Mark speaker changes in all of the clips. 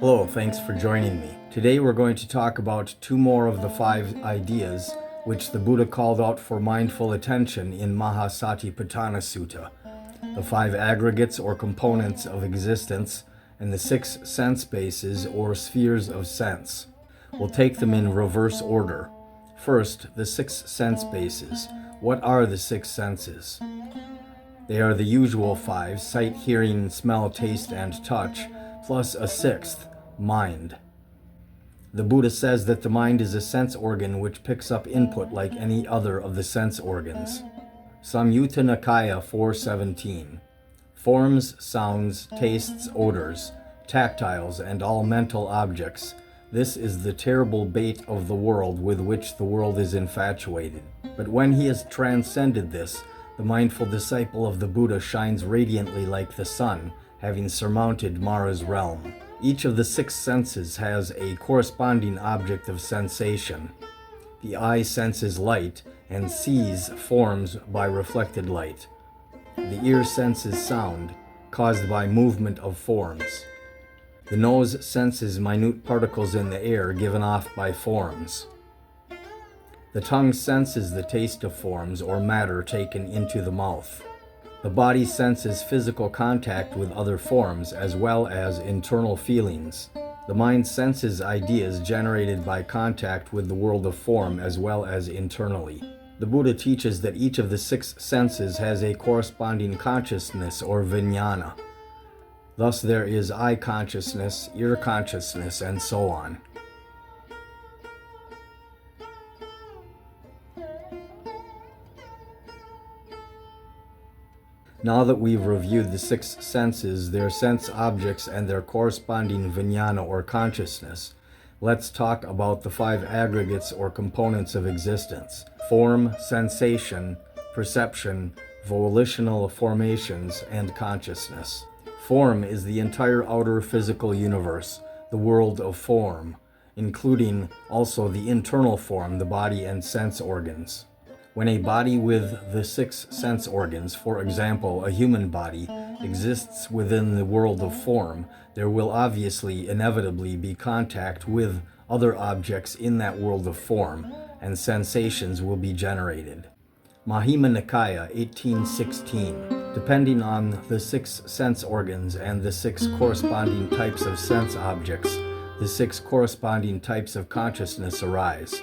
Speaker 1: Hello, thanks for joining me. Today we're going to talk about two more of the 5 ideas which the Buddha called out for mindful attention in Mahasatipatthana Sutta, the 5 aggregates or components of existence and the 6 sense bases or spheres of sense. We'll take them in reverse order. First, the 6 sense bases. What are the 6 senses? They are the usual 5, sight, hearing, smell, taste, and touch, plus a 6th, mind. The Buddha says that the mind is a sense organ which picks up input like any other of the sense organs. Samyutta Nikaya 4:17. Forms, sounds, tastes, odors, tactiles, and all mental objects. This is the terrible bait of the world with which the world is infatuated. But when he has transcended this, the mindful disciple of the Buddha shines radiantly like the sun, having surmounted Mara's realm. Each of the 6 senses has a corresponding object of sensation. The eye senses light and sees forms by reflected light. The ear senses sound, caused by movement of forms. The nose senses minute particles in the air given off by forms. The tongue senses the taste of forms or matter taken into the mouth. The body senses physical contact with other forms as well as internal feelings. The mind senses ideas generated by contact with the world of form as well as internally. The Buddha teaches that each of the 6 senses has a corresponding consciousness or vijnana. Thus there is eye consciousness, ear consciousness, and so on. Now that we've reviewed the 6 senses, their sense objects, and their corresponding vijnana or consciousness, let's talk about the 5 aggregates or components of existence: form, sensation, perception, volitional formations, and consciousness. Form is the entire outer physical universe, the world of form, including also the internal form, the body and sense organs. When a body with the 6 sense organs, for example, a human body, exists within the world of form, there will obviously inevitably be contact with other objects in that world of form, and sensations will be generated. Majjhima Nikaya 18:16. Depending on the 6 sense organs and the 6 corresponding types of sense objects, the 6 corresponding types of consciousness arise.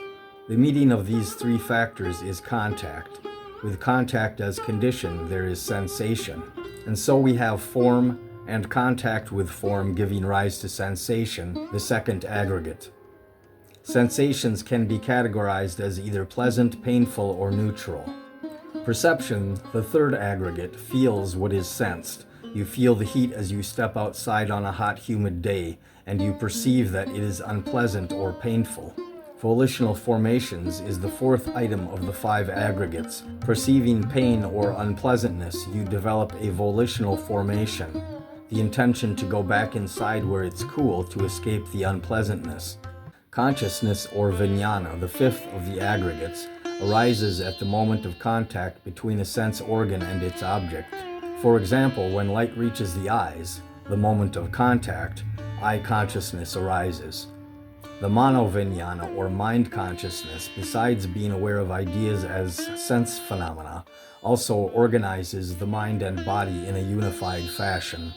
Speaker 1: The meeting of these 3 factors is contact. With contact as condition, there is sensation. And so we have form and contact with form giving rise to sensation, the 2nd aggregate. Sensations can be categorized as either pleasant, painful, or neutral. Perception, the 3rd aggregate, feels what is sensed. You feel the heat as you step outside on a hot, humid day, and you perceive that it is unpleasant or painful. Volitional formations is the 4th item of the 5 aggregates. Perceiving pain or unpleasantness, you develop a volitional formation, the intention to go back inside where it's cool to escape the unpleasantness. Consciousness or vijnana, the 5th of the aggregates, arises at the moment of contact between a sense organ and its object. For example, when light reaches the eyes, the moment of contact, eye consciousness arises. The manovijnana or mind consciousness, besides being aware of ideas as sense phenomena, also organizes the mind and body in a unified fashion.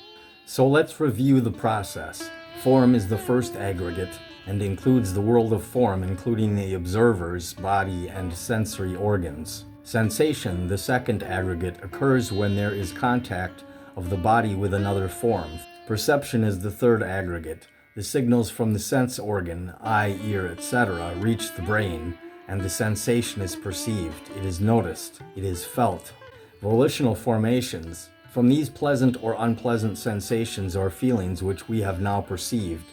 Speaker 1: So let's review the process. Form is the 1st aggregate and includes the world of form, including the observer's body and sensory organs. Sensation, the 2nd aggregate, occurs when there is contact of the body with another form. Perception is the 3rd aggregate. The signals from the sense organ, eye, ear, etc., reach the brain, and the sensation is perceived, it is noticed, it is felt. Volitional formations. From these pleasant or unpleasant sensations or feelings which we have now perceived,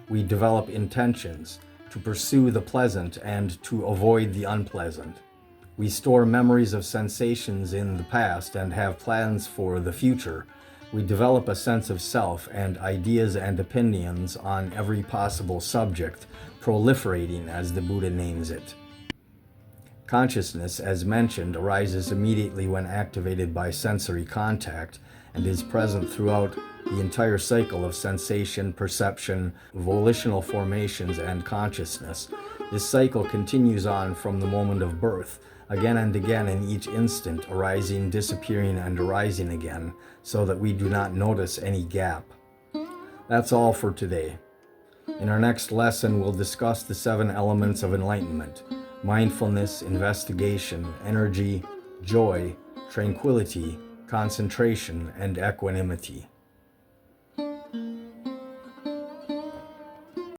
Speaker 1: we develop intentions to pursue the pleasant and to avoid the unpleasant. We store memories of sensations in the past and have plans for the future. We develop a sense of self and ideas and opinions on every possible subject, proliferating as the Buddha names it. Consciousness, as mentioned, arises immediately when activated by sensory contact and is present throughout the entire cycle of sensation, perception, volitional formations, and consciousness. This cycle continues on from the moment of birth, again and again in each instant, arising, disappearing, and arising again, so that we do not notice any gap. That's all for today. In our next lesson, we'll discuss the 7 elements of enlightenment: mindfulness, investigation, energy, joy, tranquility, concentration, and equanimity.